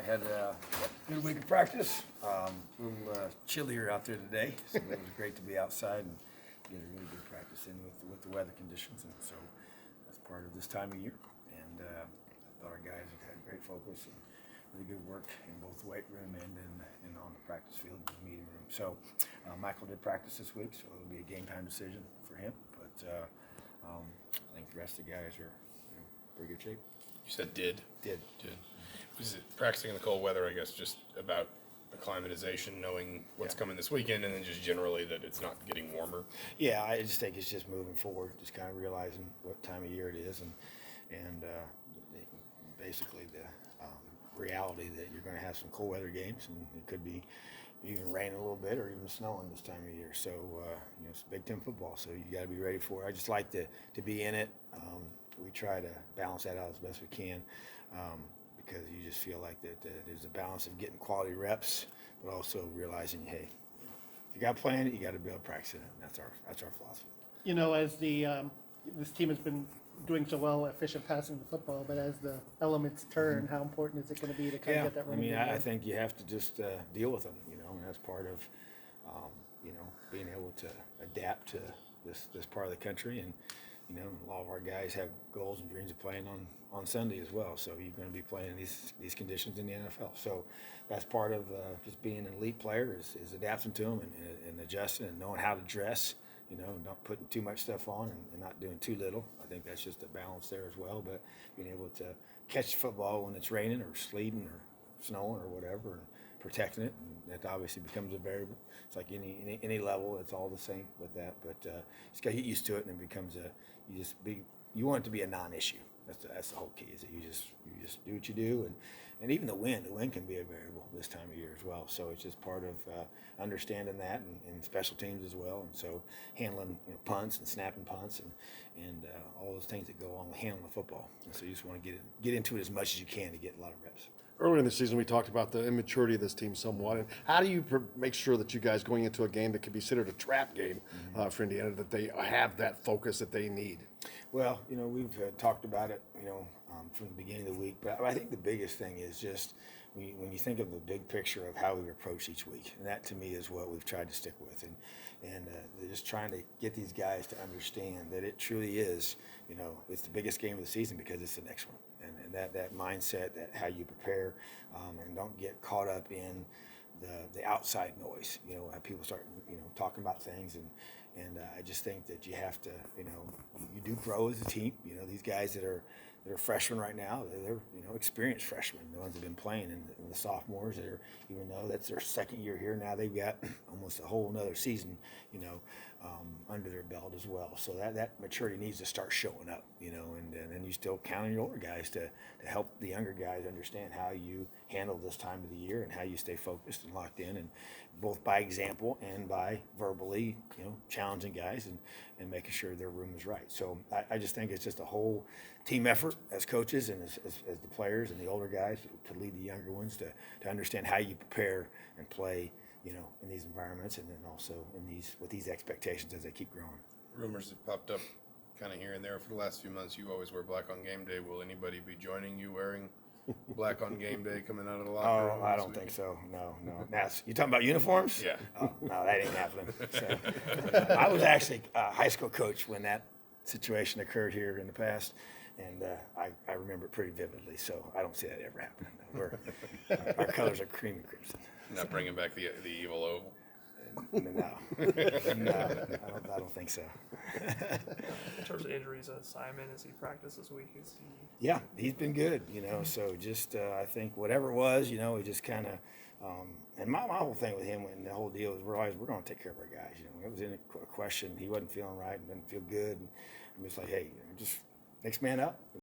had a good week of practice. A little chillier out there today, so it was great to be outside and get a really good practice in with the weather conditions. And so that's part of this time of year. And I thought our guys had great focus and really good work in both the weight room and on the practice field and the meeting room. So Michael did practice this week, so it'll be a game time decision for him. But I think the rest of the guys are in pretty good shape. You said did. Did. Was it practicing in the cold weather, I guess, just about acclimatization, knowing what's coming this weekend, and then just generally that it's not getting warmer? Yeah, I just think it's just moving forward, just kind of realizing what time of year it is, and basically the reality that you're going to have some cold weather games, and it could be even raining a little bit or even snowing this time of year. So it's Big Ten football, so you got to be ready for it. I just like to be in it. We try to balance that out as best we can. Because you just feel like that there's a balance of getting quality reps, but also realizing, hey, if you got to play in it, you got to be able to practice it. And that's our philosophy. You know, as this team has been doing so well, efficient passing the football, but as the elements turn, how important is it going to be to kind of get that running? I mean, I think you have to just deal with them. And that's part of being able to adapt to this part of the country. And a lot of our guys have goals and dreams of playing on Sunday as well. So you're going to be playing in these conditions in the NFL. So that's part of just being an elite player is adapting to them and adjusting and knowing how to dress. Not putting too much stuff on and not doing too little. I think that's just a balance there as well. But being able to catch the football when it's raining or sleeting or snowing or whatever, and protecting it, and that obviously becomes a variable. It's like any level, it's all the same with that. But just got to get used to it, and it becomes you want it to be a non-issue. That's the whole key, is that you just do what you do, and even the wind can be a variable this time of year as well. So it's just part of understanding that and special teams as well, and so handling punts and snapping punts and all those things that go on with handling the football. And so you just want to get into it as much as you can to get a lot of reps. Earlier in the season, we talked about the immaturity of this team somewhat. And how do you make sure that you guys going into a game that could be considered a trap game for Indiana, that they have that focus that they need? Well, we've talked about it, from the beginning of the week. But I think the biggest thing is just when you think of the big picture of how we approach each week, and that to me is what we've tried to stick with, and they're just trying to get these guys to understand that it truly is, it's the biggest game of the season because it's the next one, and that mindset, that how you prepare, and don't get caught up in the outside noise. How people start talking about things, and I just think that you have to you do grow as a team. These guys that are freshmen right now, they're experienced freshmen, the ones that have been playing, and the sophomores that are, even though that's their second year here now, they've got almost a whole another season under their belt as well. So that maturity needs to start showing up, and then you still count on your older guys to help the younger guys understand how you handle this time of the year and how you stay focused and locked in, and both by example and by verbally challenging guys and making sure their room is right. So I just think it's just a whole team effort as coaches and as the players and the older guys to lead the younger ones to understand how you prepare and play in these environments, and then also with these expectations as they keep growing. Rumors have popped up kind of here and there for the last few months. You always wear black on game day. Will anybody be joining you wearing black on game day coming out of the locker room? Oh, I don't think so. No. Now, you talking about uniforms? Yeah. Oh, no, that ain't happening. So, I was actually a high school coach when that situation occurred here in the past, and I remember it pretty vividly. So I don't see that ever happening. Our colors are cream and crimson. Not bringing back the evil oval. No, I don't think so. In terms of injuries, Simon, as he practiced this week, is he? Yeah, he's been good, so just I think whatever it was, he just kind of, and my whole thing with him and the whole deal is we're going to take care of our guys. It was in a question, he wasn't feeling right and didn't feel good, and I'm just like, hey, just next man up.